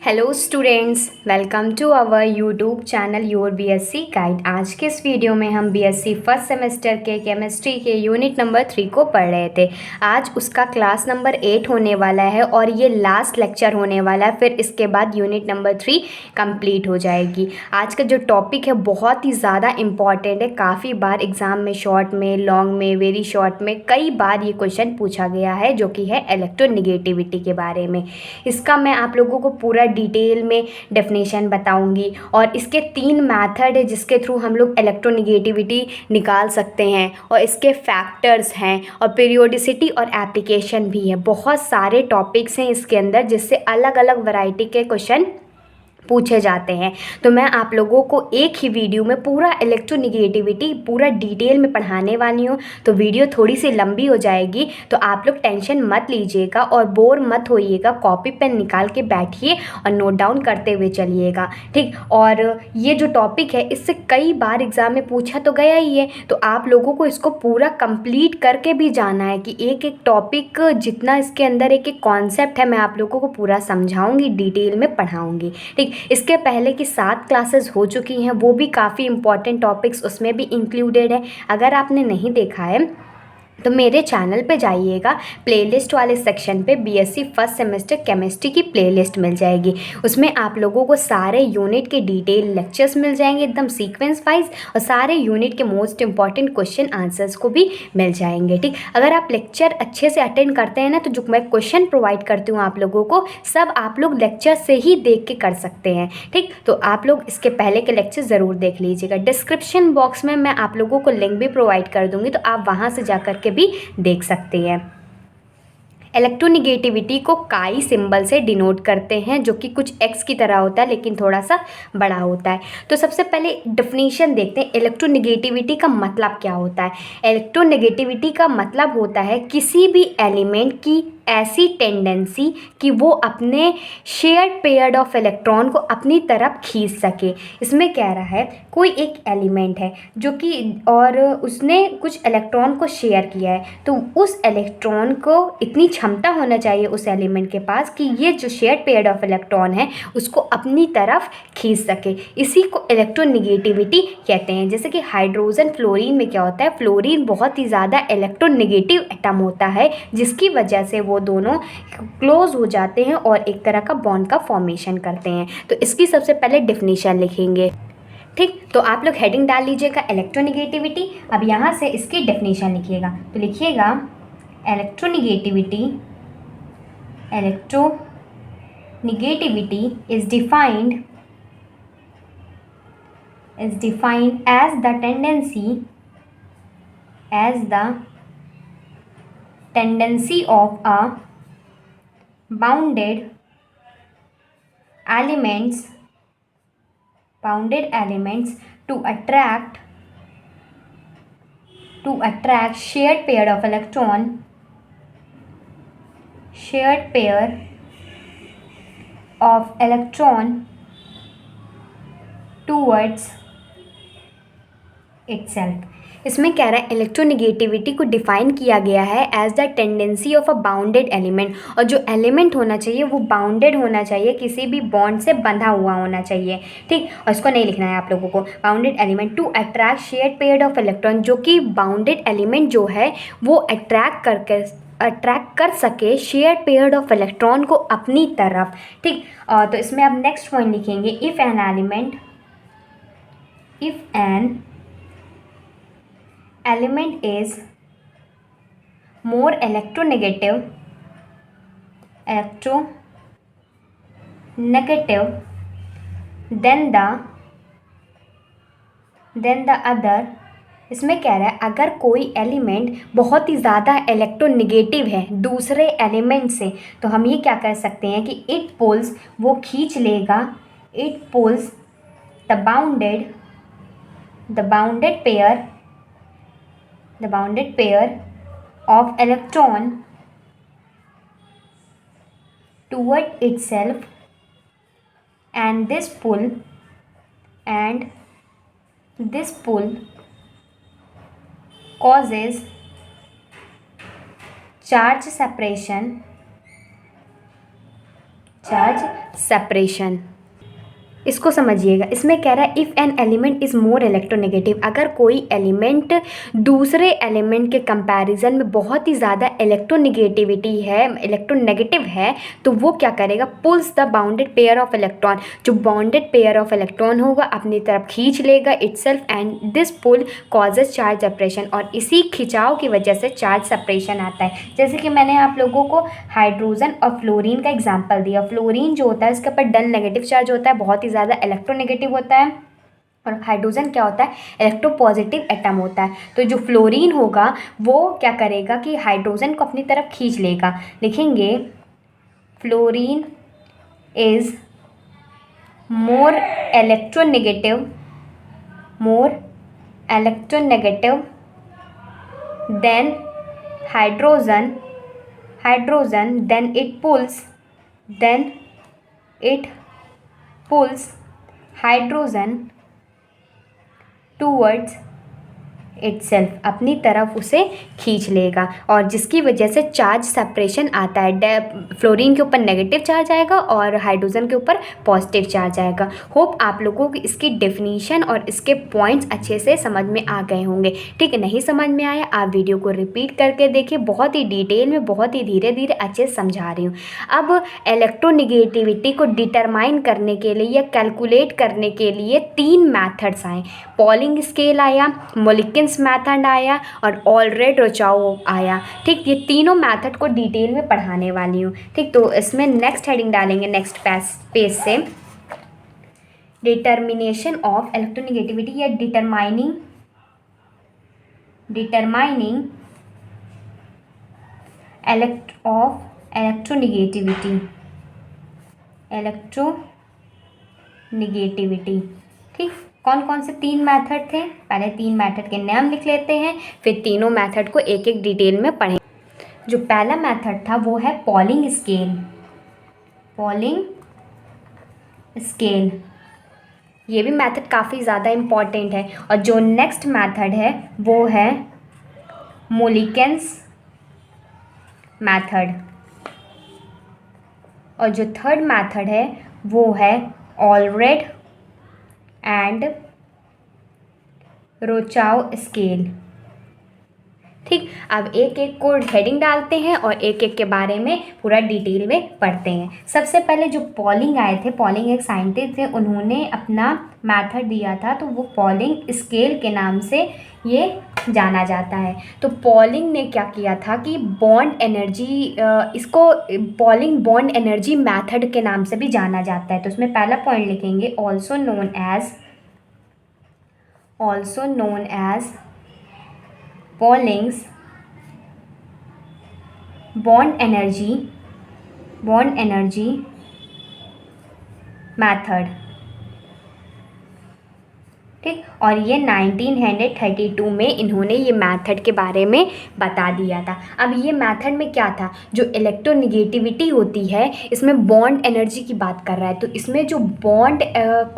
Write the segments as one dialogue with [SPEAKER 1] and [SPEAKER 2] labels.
[SPEAKER 1] Hello students, welcome to our YouTube channel your BSc guide. आज के इस video में हम बीएससी फर्स्ट सेमेस्टर के केमिस्ट्री के यूनिट नंबर 3 को पढ़ रहे थे। आज उसका क्लास नंबर 8 होने वाला है और ये लास्ट लेक्चर होने वाला है। फिर इसके बाद यूनिट नंबर 3 कंप्लीट हो जाएगी। आज का जो टॉपिक है बहुत ही ज़्यादा इम्पॉर्टेंट है। काफ़ी बार एग्ज़ाम में शॉर्ट में, लॉन्ग में, वेरी शॉर्ट में कई बार ये क्वेश्चन पूछा गया है, जो कि है इलेक्ट्रोनेगेटिविटी के बारे में। इसका मैं आप लोगों को पूरा डिटेल में डेफिनेशन बताऊंगी और इसके 3 मेथड है जिसके थ्रू हम लोग इलेक्ट्रोनेगेटिविटी निकाल सकते हैं, और इसके फैक्टर्स हैं और पीरियोडिसिटी और एप्लीकेशन भी है। बहुत सारे टॉपिक्स हैं इसके अंदर जिससे अलग अलग वैरायटी के क्वेश्चन पूछे जाते हैं। तो मैं आप लोगों को एक ही वीडियो में पूरा इलेक्ट्रोनेगेटिविटी पूरा डिटेल में पढ़ाने वाली हूँ। तो वीडियो थोड़ी सी लंबी हो जाएगी, तो आप लोग टेंशन मत लीजिएगा और बोर मत होइएगा। कॉपी पेन निकाल के बैठिए और नोट डाउन करते हुए चलिएगा, ठीक। और ये जो टॉपिक है इससे कई बार एग्ज़ाम में पूछा तो गया ही है, तो आप लोगों को इसको पूरा कंप्लीट करके भी जाना है कि एक एक टॉपिक जितना इसके अंदर एक एक कॉन्सेप्ट है मैं आप लोगों को पूरा समझाऊंगी, डिटेल में पढ़ाऊंगी, ठीक। इसके पहले की 7 क्लासेस हो चुकी हैं, वो भी काफ़ी इंपॉर्टेंट टॉपिक्स उसमें भी इंक्लूडेड है। अगर आपने नहीं देखा है तो मेरे चैनल पे जाइएगा, प्लेलिस्ट वाले सेक्शन पे बीएससी फर्स्ट सेमेस्टर केमिस्ट्री की प्लेलिस्ट मिल जाएगी। उसमें आप लोगों को सारे यूनिट के डिटेल लेक्चर्स मिल जाएंगे एकदम सीक्वेंस वाइज, और सारे यूनिट के मोस्ट इंपॉर्टेंट क्वेश्चन आंसर्स को भी मिल जाएंगे, ठीक। अगर आप लेक्चर अच्छे से अटेंड करते हैं ना, तो जो मैं क्वेश्चन प्रोवाइड करती हूँ आप लोगों को, सब आप लोग लेक्चर से ही देख के कर सकते हैं, ठीक। तो आप लोग इसके पहले के लेक्चर ज़रूर देख लीजिएगा। डिस्क्रिप्शन बॉक्स में मैं आप लोगों को लिंक भी प्रोवाइड कर दूँगी, तो आप वहाँ से जा कर के भी देख सकते हैं। इलेक्ट्रोनेगेटिविटी को काई सिंबल से डिनोट करते हैं, जो कि कुछ एक्स की तरह होता है लेकिन थोड़ा सा बड़ा होता है। तो सबसे पहले डेफिनेशन देखते हैं, इलेक्ट्रोनेगेटिविटी का मतलब क्या होता है। इलेक्ट्रोनेगेटिविटी का मतलब होता है किसी भी एलिमेंट की ऐसी टेंडेंसी कि वो अपने शेयर्ड पेयर ऑफ इलेक्ट्रॉन को अपनी तरफ खींच सके। इसमें कह रहा है कोई एक एलिमेंट है जो कि और उसने कुछ इलेक्ट्रॉन को शेयर किया है, तो उस इलेक्ट्रॉन को इतनी क्षमता होना चाहिए उस एलिमेंट के पास कि ये जो शेयर्ड पेयर ऑफ इलेक्ट्रॉन है उसको अपनी तरफ खींच सके। इसी को इलेक्ट्रोनेगेटिविटी कहते हैं। जैसे कि हाइड्रोजन फ्लोरीन में क्या होता है, फ्लोरीन बहुत ही ज़्यादा इलेक्ट्रोनेगेटिव एटम होता है, जिसकी वजह से वो दोनों क्लोज हो जाते हैं और एक तरह का बॉन्ड का फॉर्मेशन करते हैं। तो इसकी सबसे पहले डेफिनेशन लिखेंगे, ठीक। तो आप लोग हेडिंग डाल लीजिएगा इलेक्ट्रोनेगेटिविटी। अब यहाँ से इसकी डेफिनेशन लिखिएगा, तो लिखिएगा electronegativity is defined as the tendency of a bounded elements to attract shared pair of electron towards itself। इसमें कह रहा है इलेक्ट्रोनेगेटिविटी को डिफाइन किया गया है as the tendency of a bounded element, और जो एलिमेंट होना चाहिए वो बाउंडेड होना चाहिए, किसी भी बॉन्ड से बंधा हुआ होना चाहिए, ठीक। और इसको नहीं लिखना है आप लोगों को, bounded element to attract shared pair of electron, जो कि बाउंडेड एलिमेंट जो है वो अट्रैक्ट कर सके शेयर्ड पेयर ऑफ इलेक्ट्रॉन को अपनी तरफ, ठीक। तो इसमें अब नेक्स्ट पॉइंट लिखेंगे, if an element is more electronegative than the other। इसमें कह रहा है अगर कोई एलिमेंट बहुत ही ज़्यादा इलेक्ट्रोनेगेटिव है दूसरे एलिमेंट से, तो हम ये क्या कर सकते हैं कि इट पुल्स, वो खींच लेगा, it pools the bounded pair of electron toward itself, and this pull causes charge separation charge separation. इसको समझिएगा, इसमें कह रहा है if an element is more electronegative, अगर कोई एलिमेंट दूसरे एलिमेंट के कंपैरिजन में बहुत ही ज़्यादा इलेक्ट्रोनेगेटिव है तो वो क्या करेगा, pulls the bounded pair of electron, जो बाउंडेड पेयर ऑफ इलेक्ट्रॉन होगा अपनी तरफ खींच लेगा itself, and this pull causes charge separation, और इसी खिंचाव की वजह से चार्ज सेपरेशन आता है। जैसे कि मैंने आप लोगों को हाइड्रोजन और फ्लोरीन का एग्जाम्पल दिया। फ्लोरीन जो होता है इसके ऊपर डल नेगेटिव चार्ज होता है, बहुत ही ज़्यादा इलेक्ट्रोनेगेटिव होता है, और हाइड्रोजन क्या होता है, इलेक्ट्रोपॉजिटिव एटम होता है। तो जो फ्लोरीन होगा वो क्या करेगा कि हाइड्रोजन को अपनी तरफ खींच लेगा। लिखेंगे fluorine is more electronegative than hydrogen, then it pulls hydrogen towards itself, अपनी तरफ उसे खींच लेगा, और जिसकी वजह से चार्ज सेपरेशन आता है। फ्लोरीन के ऊपर नेगेटिव चार्ज आएगा और हाइड्रोजन के ऊपर पॉजिटिव चार्ज आएगा। होप आप लोगों को इसकी डेफिनीशन और इसके पॉइंट्स अच्छे से समझ में आ गए होंगे। ठीक है, नहीं समझ में आया आप वीडियो को रिपीट करके देखिए, बहुत ही डिटेल में, बहुत ही धीरे धीरे अच्छे से समझा रही हूँ। अब इलेक्ट्रोनेगेटिविटी को डिटरमाइन करने के लिए या कैलकुलेट करने के लिए 3 मैथड्स आए। पॉलिंग स्केल आया, मोलिकिन्स मेथड आया और ऑलरेड-रोचाउ आया। ठीक, ये तीनों मेथड को डिटेल में पढ़ाने वाली हूँ। ठीक, तो इसमें नेक्स्ट हेडिंग डालेंगे नेक्स्ट पेज से, डिटर्मिनेशन ऑफ इलेक्ट्रोनेगेटिविटी या डिटरमाइनिंग इलेक्ट्रोनेगेटिविटी। ठीक, कौन कौन से 3 मेथड थे, पहले 3 मेथड के नाम लिख लेते हैं, फिर तीनों मेथड को एक एक डिटेल में पढ़ें। जो पहला मेथड था वो है पॉलिंग स्केल। ये भी मेथड काफ़ी ज़्यादा इम्पॉर्टेंट है। और जो नेक्स्ट मेथड है वो है मोलिकेंस मेथड, और जो थर्ड मेथड है वो है ऑलरेड एंड रोचाउ स्केल। ठीक, अब एक एक को हेडिंग डालते हैं और एक एक के बारे में पूरा डिटेल में पढ़ते हैं। सबसे पहले जो पॉलिंग आए थे, पॉलिंग एक साइंटिस्ट थे, उन्होंने अपना मेथड दिया था, तो वो पॉलिंग स्केल के नाम से ये जाना जाता है। तो पॉलिंग ने क्या किया था कि बॉन्ड एनर्जी, इसको पॉलिंग बॉन्ड एनर्जी मेथड के नाम से भी जाना जाता है। तो उसमें पहला पॉइंट लिखेंगे also known as Pauling's bond energy method। ठीक, और ये 1932 में इन्होंने ये मेथड के बारे में बता दिया था। अब ये मेथड में क्या था, जो इलेक्ट्रोनेगेटिविटी होती है इसमें बॉन्ड एनर्जी की बात कर रहा है। तो इसमें जो बॉन्ड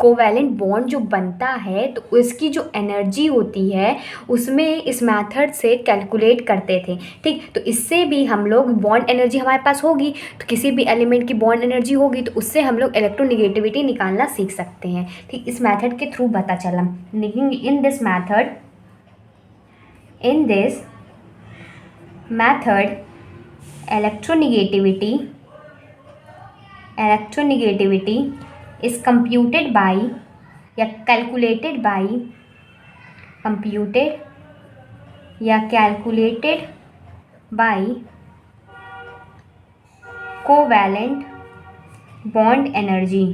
[SPEAKER 1] कोवैलेंट बॉन्ड जो बनता है तो उसकी जो एनर्जी होती है उसमें इस मेथड से कैलकुलेट करते थे। ठीक, तो इससे भी हम लोग बॉन्ड एनर्जी हमारे पास होगी तो किसी भी एलिमेंट की बॉन्ड एनर्जी होगी तो उससे हम लोग इलेक्ट्रोनेगेटिविटी निकालना सीख सकते हैं। ठीक, इस मेथड के थ्रू पता चला। लिखेंगे in this method electronegativity is computed by या calculated by covalent bond energy,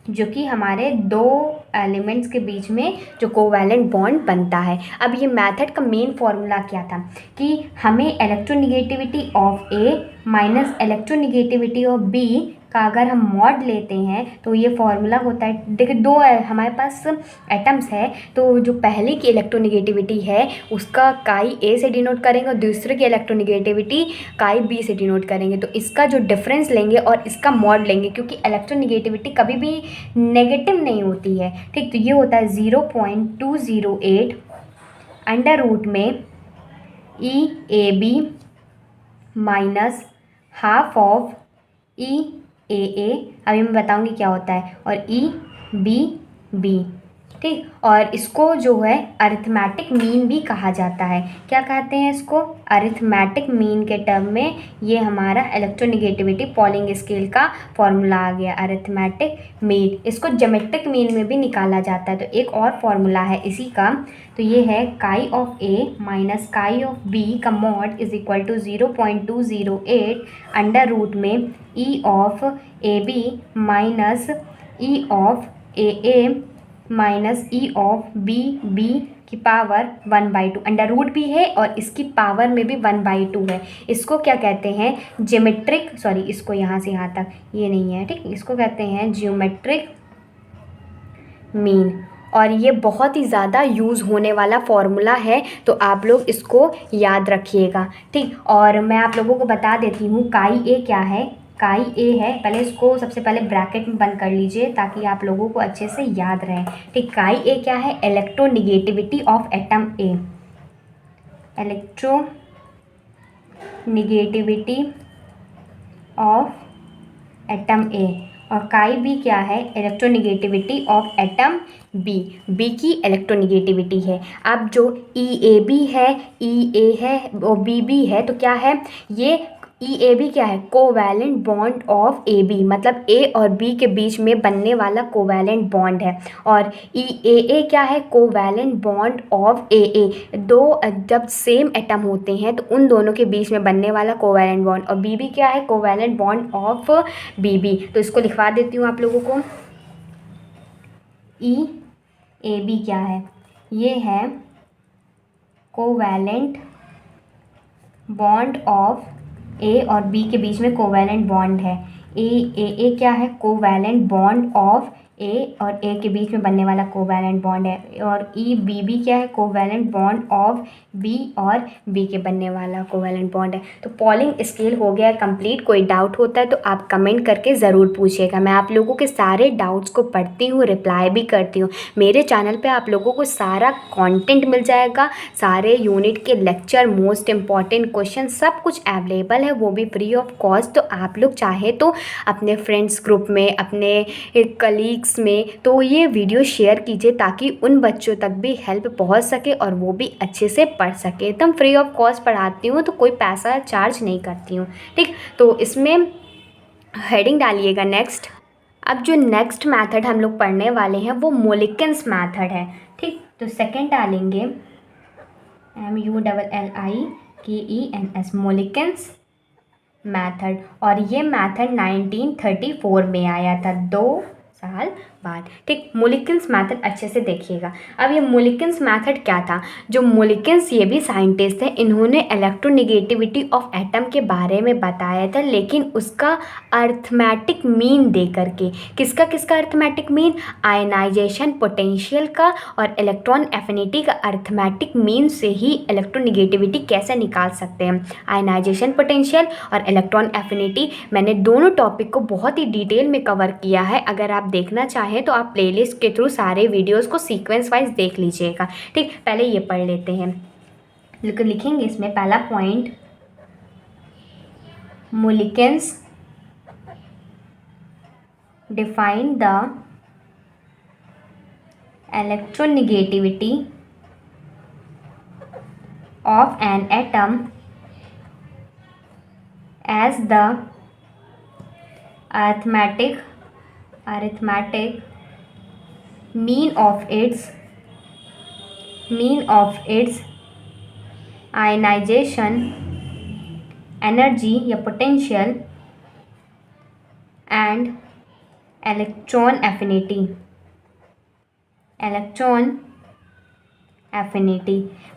[SPEAKER 1] जो कि हमारे 2 एलिमेंट्स के बीच में जो कोवैलेंट बॉन्ड बनता है। अब ये मेथड का मेन फॉर्मूला क्या था कि हमें electronegativity of A minus electronegativity of B का अगर हम मॉड लेते हैं तो ये फॉर्मूला होता है। देखिए, 2 हमारे पास एटम्स है, तो जो पहले की इलेक्ट्रोनेगेटिविटी है उसका काई ए से डिनोट करेंगे और दूसरे की इलेक्ट्रोनेगेटिविटी काई बी से डिनोट करेंगे। तो इसका जो डिफरेंस लेंगे और इसका मॉड लेंगे, क्योंकि इलेक्ट्रोनेगेटिविटी कभी भी नेगेटिव नहीं होती है। ठीक, तो ये होता है 0.208 अंडर रूट में EAB minus half of EAB AA, अभी मैं बताऊंगी क्या होता है, और EBB, ठीक। और इसको जो है अरिथमेटिक मीन भी कहा जाता है। क्या कहते हैं इसको? अरिथमेटिक मीन के टर्म में ये हमारा इलेक्ट्रोनेगेटिविटी पॉलिंग स्केल का फॉर्मूला आ गया, अरिथमेटिक मीन। इसको ज्योमेट्रिक मीन में भी निकाला जाता है। तो एक और फॉर्मूला है इसी का, तो ये है chi of A minus chi of B का mod is equal to 0.208 under root में E of AB minus E of AA minus E of B की पावर 1/2। अंडर रूट भी है और इसकी पावर में भी 1/2 है। इसको क्या कहते हैं? ज्योमेट्रिक, सॉरी इसको यहाँ से यहाँ तक ये नहीं है, ठीक। इसको कहते हैं ज्योमेट्रिक मीन, और ये बहुत ही ज़्यादा यूज़ होने वाला फॉर्मूला है, तो आप लोग इसको याद रखिएगा, ठीक। और मैं आप लोगों को बता देती हूँ काई ए क्या है। काई ए है, पहले इसको सबसे पहले ब्रैकेट में बंद कर लीजिए ताकि आप लोगों को अच्छे से याद रहे, ठीक। काई ए क्या है? Electronegativity of atom A, electronegativity of atom A. और काई बी क्या है? Electronegativity of atom B, B की इलेक्ट्रोनेगेटिविटी है। अब जो ई ए बी है, ई ए है और बी बी है, तो क्या है ये? ई ए बी क्या है? Covalent bond of A B, मतलब ए और बी के बीच में बनने वाला कोवैलेंट बॉन्ड है। और ई ए क्या है? कोवैलेंट बॉन्ड ऑफ ए ए, दो जब सेम एटम होते हैं तो उन दोनों के बीच में बनने वाला कोवैलेंट बॉन्ड। और बी बी क्या है? Covalent bond of B B. तो इसको लिखवा देती हूँ आप लोगों को। ई ए बी क्या है? ये है कोवैलेंट बॉन्ड ऑफ ए और बी के बीच में कोवैलेंट बॉन्ड है। ए क्या है? कोवैलेंट बॉन्ड ऑफ ए और ए के बीच में बनने वाला कोवैलेंट बॉन्ड है। और ई बी बी क्या है? कोवैलेंट बॉन्ड ऑफ बी और बी के बनने वाला कोवैलेंट बॉन्ड है। तो पॉलिंग स्केल हो गया कंप्लीट। कोई डाउट होता है तो आप कमेंट करके ज़रूर पूछिएगा। मैं आप लोगों के सारे डाउट्स को पढ़ती हूँ, रिप्लाई भी करती हूँ। मेरे चैनल पे आप लोगों को सारा कंटेंट मिल जाएगा, सारे यूनिट के लेक्चर, मोस्ट इम्पॉर्टेंट क्वेश्चन सब कुछ अवेलेबल है, वो भी फ्री ऑफ कॉस्ट। तो आप लोग चाहे तो अपने फ्रेंड्स ग्रुप में, अपने कलीग्स में तो ये वीडियो शेयर कीजिए ताकि उन बच्चों तक भी हेल्प पहुंच सके और वो भी अच्छे से पढ़ सके। एकदम फ्री ऑफ कॉस्ट पढ़ाती हूँ, तो कोई पैसा चार्ज नहीं करती हूँ, ठीक। तो इसमें हेडिंग डालिएगा नेक्स्ट। अब जो नेक्स्ट मेथड हम लोग पढ़ने वाले हैं वो मोलिकन्स मेथड है, ठीक। तो सेकंड डालेंगे MULLIKENS, मोलिकन्स मेथड। और ये मेथड 1934 में आया था, 2 साल बाद, ठीक। मोलिकन्स मेथड अच्छे से देखिएगा। अब ये मोलिकन्स मेथड क्या था? जो मोलिकन्स ये भी साइंटिस्ट थे, इन्होंने इलेक्ट्रोनेगेटिविटी ऑफ एटम के बारे में बताया था, लेकिन उसका अरिथमेटिक मीन दे करके। किसका अरिथमेटिक मीन? आयनाइजेशन पोटेंशियल का और इलेक्ट्रॉन एफिनिटी का अरिथमेटिक मीन से ही इलेक्ट्रोनेगेटिविटी कैसे निकाल सकते हैं। आयनाइजेशन पोटेंशियल और इलेक्ट्रॉन एफिनिटी मैंने दोनों टॉपिक को बहुत ही डिटेल में कवर किया है। अगर आप देखना चाहें तो आप प्लेलिस्ट के थ्रू सारे वीडियोस को सीक्वेंस वाइज देख लीजिएगा, ठीक। पहले ये पढ़ लेते हैं। लिखेंगे इसमें पहला point, Mulliken's define the electronegativity of an atom as the arithmetic mean of its ionization energy या potential and electron affinity।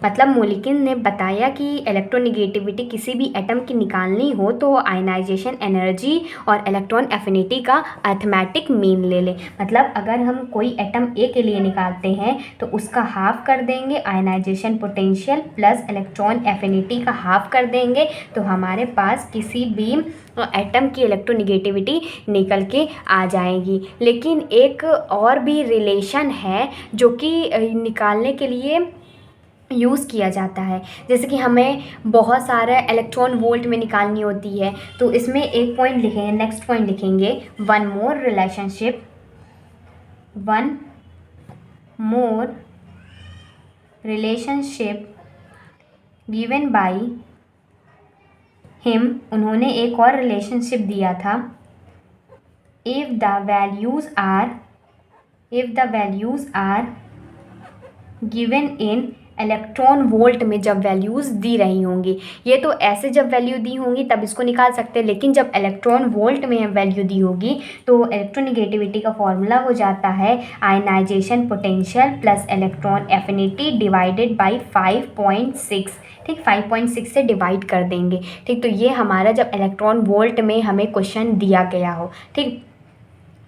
[SPEAKER 1] मतलब मोलिकन ने बताया कि इलेक्ट्रोनेगेटिविटी किसी भी एटम की निकालनी हो तो आयनाइजेशन एनर्जी और इलेक्ट्रॉन एफिनिटी का अरिथमेटिक मीन ले ले। मतलब अगर हम कोई एटम ए के लिए निकालते हैं तो उसका हाफ कर देंगे ionization potential plus electron affinity का हाफ कर देंगे, तो हमारे पास किसी भी एटम की इलेक्ट्रोनेगेटिविटी निकल के आ जाएगी। लेकिन एक और भी रिलेशन है जो कि निकालने के लिए यूज़ किया जाता है। जैसे कि हमें बहुत सारा इलेक्ट्रॉन वोल्ट में निकालनी होती है, तो इसमें एक पॉइंट लिखेंगे, नेक्स्ट पॉइंट लिखेंगे one more relationship given by him, उन्होंने एक और रिलेशनशिप दिया था, if the values are given in electron volt में जब वैल्यूज़ दी रही होंगी। ये तो ऐसे जब वैल्यू दी होंगी तब इसको निकाल सकते हैं, लेकिन जब इलेक्ट्रॉन वोल्ट में वैल्यू दी होगी तो इलेक्ट्रोनेगेटिविटी का फॉर्मूला हो जाता है ionization potential plus electron affinity divided by 5.6। ठीक, 5.6 से डिवाइड कर देंगे। ठीक, तो ये हमारा जब इलेक्ट्रॉन वोल्ट में हमें क्वेश्चन दिया गया हो। ठीक,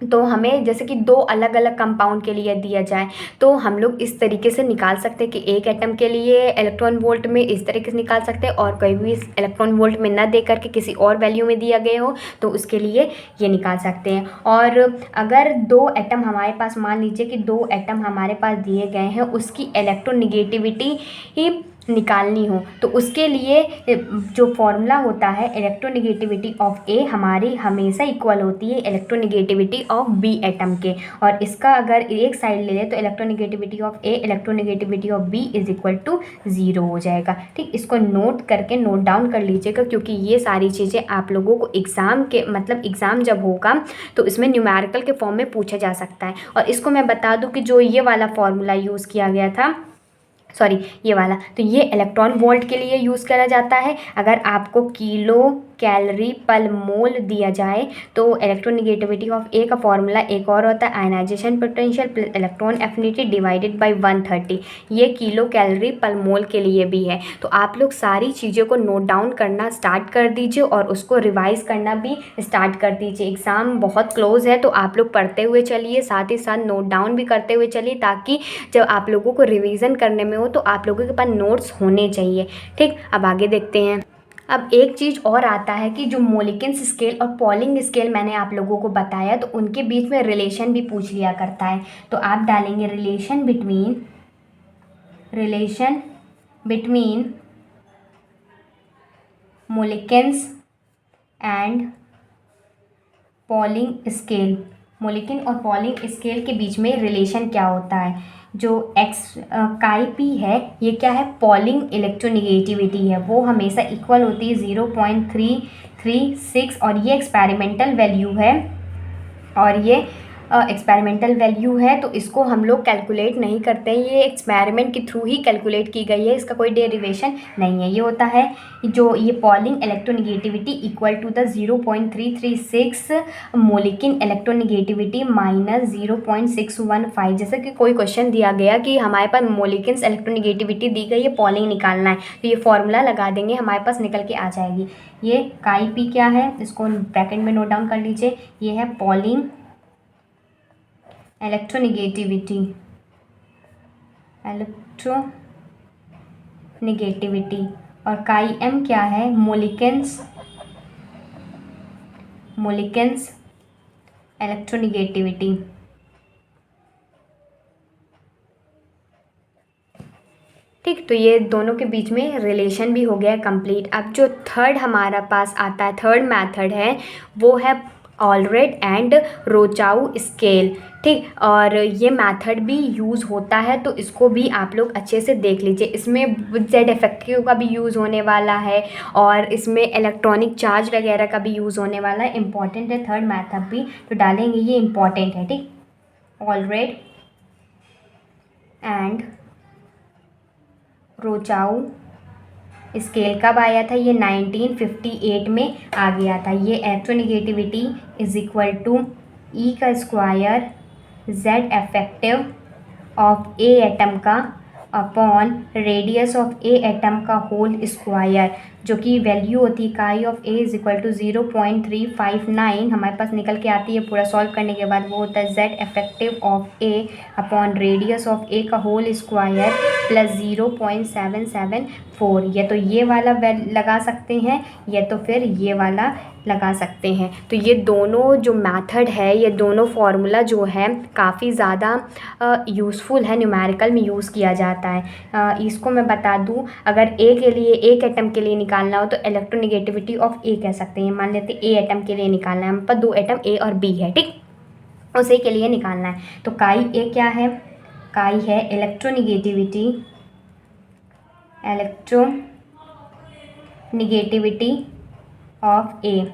[SPEAKER 1] तो हमें जैसे कि दो अलग अलग कंपाउंड के लिए दिया जाए तो हम लोग इस तरीके से निकाल सकते हैं कि एक एटम के लिए इलेक्ट्रॉन वोल्ट में इस तरीके से निकाल सकते हैं, और कोई भी इलेक्ट्रॉन वोल्ट में ना दे करके किसी और वैल्यू में दिया गया हो तो उसके लिए ये निकाल सकते हैं। और अगर दो एटम हमारे पास, मान लीजिए कि दो एटम हमारे पास दिए गए हैं, उसकी इलेक्ट्रोनेगेटिविटी ही निकालनी हो तो उसके लिए जो फॉर्मूला होता है इलेक्ट्रोनेगेटिविटी ऑफ ए हमारी हमेशा इक्वल होती है इलेक्ट्रोनेगेटिविटी ऑफ बी एटम के, और इसका अगर एक साइड ले लें तो electronegativity of A electronegativity of B is equal to 0 हो जाएगा। ठीक, इसको नोट डाउन कर लीजिएगा, क्योंकि ये सारी चीज़ें आप लोगों को एग्ज़ाम के एग्ज़ाम जब होगा तो इसमें न्यूमेरिकल के फॉर्म में पूछा जा सकता है। और इसको मैं बता दूं कि जो ये वाला फॉर्मूला यूज़ किया गया था, सॉरी ये वाला, तो ये इलेक्ट्रॉन वोल्ट के लिए यूज़ करा जाता है। अगर आपको किलो कैलोरी पर मोल दिया जाए तो इलेक्ट्रोनेगेटिविटी ऑफ ए का फॉर्मूला एक और होता है ionization potential plus electron affinity divided by 130। ये किलो कैलोरी पर मोल के लिए भी है। तो आप लोग सारी चीज़ों को नोट डाउन करना स्टार्ट कर दीजिए और उसको रिवाइज़ करना भी स्टार्ट कर दीजिए। एग्ज़ाम बहुत क्लोज है तो आप लोग पढ़ते हुए चलिए, साथ ही साथ नोट डाउन भी करते हुए चलिए, ताकि जब आप लोगों को रिवीजन करने में हो तो आप लोगों के पास नोट्स होने चाहिए। ठीक, अब आगे देखते हैं। अब एक चीज़ और आता है कि जो मोलिकेंस स्केल और पॉलिंग स्केल मैंने आप लोगों को बताया, तो उनके बीच में रिलेशन भी पूछ लिया करता है। तो आप डालेंगे relation between Mulliken's and Pauling scale. Mulliken और पॉलिंग स्केल के बीच में रिलेशन क्या होता है? जो काई पी है ये क्या है? पॉलिंग इलेक्ट्रोनेगेटिविटी है, वो हमेशा इक्वल होती है 0.336 और ये एक्सपेरिमेंटल वैल्यू है, और ये एक्सपेरिमेंटल वैल्यू है तो इसको हम लोग कैलकुलेट नहीं करते हैं, ये एक्सपेरिमेंट के थ्रू ही कैलकुलेट की गई है, इसका कोई डेरिवेशन नहीं है। ये होता है जो ये Pauling electronegativity equal to the 0.336 Mulliken electronegativity minus 0.615। जैसे कि कोई क्वेश्चन दिया गया कि हमारे पास मोलिकिन इलेक्ट्रोनेगेटिविटी दी गई है, पॉलिंग निकालना है, तो ये फॉर्मूला लगा देंगे, हमारे पास निकल के आ जाएगी। ये काई पी क्या है, इसको ब्रैकेट में नोट डाउन कर लीजिए। ये है पॉलिंग इलेक्ट्रोनेगेटिविटी और काई एम क्या है? मोलिकेंस इलेक्ट्रोनेगेटिविटी। ठीक, तो ये दोनों के बीच में रिलेशन भी हो गया कंप्लीट। अब जो थर्ड हमारा पास आता है, थर्ड मेथड है, वो है ऑलरेड एंड रोचाऊ स्केल। ठीक, और ये मेथड भी यूज़ होता है तो इसको भी आप लोग अच्छे से देख लीजिए। इसमें जेड इफेक्टिव का भी यूज़ होने वाला है और इसमें इलेक्ट्रॉनिक चार्ज वगैरह का भी यूज़ होने वाला है। इंपॉर्टेंट है थर्ड मेथड भी, तो डालेंगे ये इंपॉर्टेंट है। ठीक, ऑलरेड एंड रोचाऊ स्केल कब आया था? ये 1958 में आ गया था। ये electronegativity is equal to E का square Z effective of a atom का upon radius of a atom का होल स्क्वायर, जो कि वैल्यू होती है chi of a is equal to 0.359 हमारे पास निकल के आती है पूरा सॉल्व करने के बाद। वो होता है Z effective of a upon radius of a का होल स्क्वायर प्लस 0.774, या तो ये वाला लगा सकते हैं या तो फिर ये वाला लगा सकते हैं। तो ये दोनों जो मेथड है, ये दोनों फार्मूला जो है काफ़ी ज़्यादा यूज़फुल है, न्यूमेरिकल में यूज़ किया जाता है। इसको मैं बता दूं, अगर ए के लिए, एक एटम के लिए निकालना हो तो इलेक्ट्रोनेगेटिविटी ऑफ ए कह सकते हैं। मान लेते हैं ए एटम के लिए निकालना है, हम पर 2 एटम ए और बी है, ठीक, उसी के लिए निकालना है। तो काई ए क्या है, काई है इलेक्ट्रोनेगेटिविटी ऑफ ए,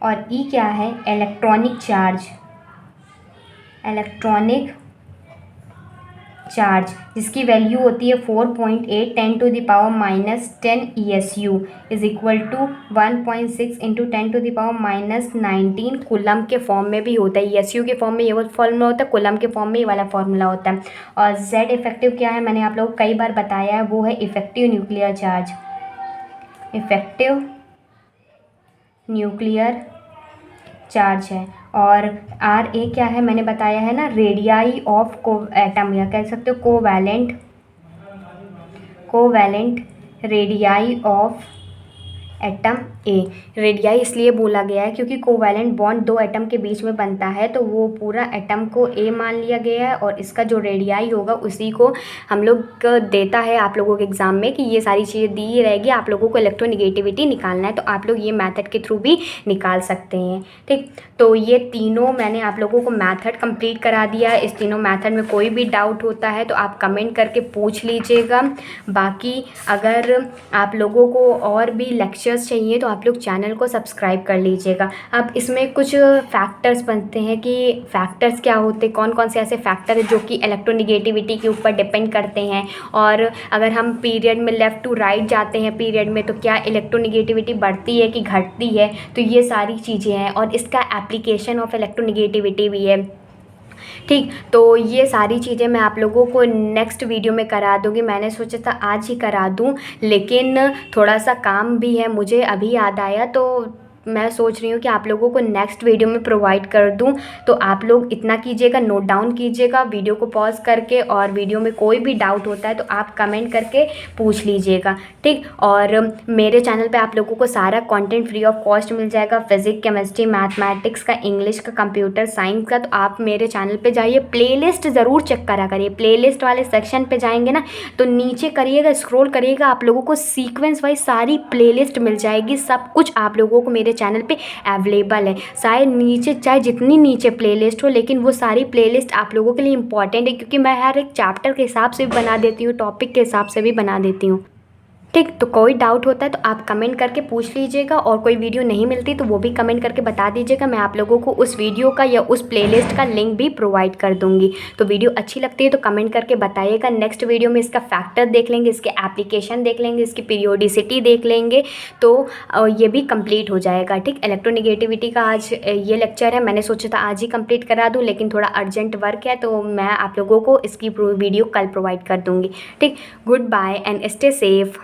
[SPEAKER 1] और ई क्या है इलेक्ट्रॉनिक चार्ज, जिसकी वैल्यू होती है 4.8 10⁻⁻10 ESU is equal to 1.6 × 10⁻⁻19 coulomb के फॉर्म में भी होता है। ESU के फॉर्म में ये वाला फॉर्मूला होता है, कूलम के फॉर्म में ये वाला फॉर्मूला होता है। और Z इफेक्टिव क्या है, मैंने आप लोगों को कई बार बताया है, वो है इफेक्टिव न्यूक्लियर चार्ज है। और RA क्या है, मैंने बताया है ना, रेडियाई ऑफ एटम, या कह सकते हो covalent radii of atom A. Radii इसलिए बोला गया है क्योंकि कोवैलेंट बॉन्ड 2 एटम के बीच में बनता है, तो वो पूरा एटम को ए मान लिया गया है, और इसका जो रेडियाई होगा उसी को हम लोग देता है आप लोगों के एग्ज़ाम में, कि ये सारी चीज़ें दी रहेगी, आप लोगों को इलेक्ट्रोनेगेटिविटी निकालना है, तो आप लोग ये मेथड के थ्रू भी निकाल सकते हैं, ठीक। तो ये तीनों मैंने आप लोगों को मेथड कंप्लीट करा दिया है। इस तीनों मेथड में कोई भी डाउट होता है तो आप कमेंट करके पूछ लीजिएगा। बाकी अगर आप लोगों को और भी लेक्चर्स चाहिए तो आप लोग चैनल को सब्सक्राइब कर लीजिएगा। अब इसमें कुछ फैक्टर्स बनते हैं कि फैक्टर्स क्या होते हैं, कौन कौन से ऐसे फैक्टर हैं जो कि इलेक्ट्रोनेगेटिविटी के ऊपर डिपेंड करते हैं, और अगर हम पीरियड में लेफ़्ट टू राइट जाते हैं पीरियड में तो क्या इलेक्ट्रोनेगेटिविटी बढ़ती है कि घटती है, तो ये सारी चीज़ें हैं, और इसका एप्लीकेशन ऑफ इलेक्ट्रोनेगेटिविटी भी है, ठीक। तो ये सारी चीज़ें मैं आप लोगों को नेक्स्ट वीडियो में करा दूँगी। मैंने सोचा था आज ही करा दूँ, लेकिन थोड़ा सा काम भी है, मुझे अभी याद आया, तो मैं सोच रही हूँ कि आप लोगों को नेक्स्ट वीडियो में प्रोवाइड कर दूँ। तो आप लोग इतना कीजिएगा, नोट डाउन कीजिएगा वीडियो को पॉज करके, और वीडियो में कोई भी डाउट होता है तो आप कमेंट करके पूछ लीजिएगा, ठीक। और मेरे चैनल पे आप लोगों को सारा कंटेंट फ्री ऑफ कॉस्ट मिल जाएगा, फिजिक्स, केमिस्ट्री, मैथमेटिक्स का, इंग्लिश का, कंप्यूटर साइंस का। तो आप मेरे चैनल पर जाइए, प्लेलिस्ट ज़रूर चेक करा करिए। प्लेलिस्ट वाले सेक्शन पर जाएंगे ना तो नीचे करिएगा, स्क्रॉल करिएगा, आप लोगों को सीक्वेंस वाइज सारी प्लेलिस्ट मिल जाएगी। सब कुछ आप लोगों को मेरे चैनल पे अवेलेबल है। शायद नीचे चाहे जितनी नीचे प्लेलिस्ट हो, लेकिन वो सारी प्लेलिस्ट आप लोगों के लिए इंपॉर्टेंट है, क्योंकि मैं हर एक चैप्टर के हिसाब से भी बना देती हूँ, टॉपिक के हिसाब से भी बना देती हूँ, ठीक। तो कोई डाउट होता है तो आप कमेंट करके पूछ लीजिएगा, और कोई वीडियो नहीं मिलती तो वो भी कमेंट करके बता दीजिएगा। मैं आप लोगों को उस वीडियो का या उस प्लेलिस्ट का लिंक भी प्रोवाइड कर दूंगी। तो वीडियो अच्छी लगती है तो कमेंट करके बताइएगा। नेक्स्ट वीडियो में इसका फैक्टर देख लेंगे, इसके एप्लीकेशन देख लेंगे, इसकी पीरियोडिसिटी देख लेंगे, तो ये भी कंप्लीट हो जाएगा, ठीक। इलेक्ट्रोनेगेटिविटी का आज ये लेक्चर है, मैंने सोचा था आज ही कंप्लीट करा दूँ, लेकिन थोड़ा अर्जेंट वर्क है तो मैं आप लोगों को इसकी वीडियो कल प्रोवाइड कर दूँगी, ठीक। Goodbye and stay safe.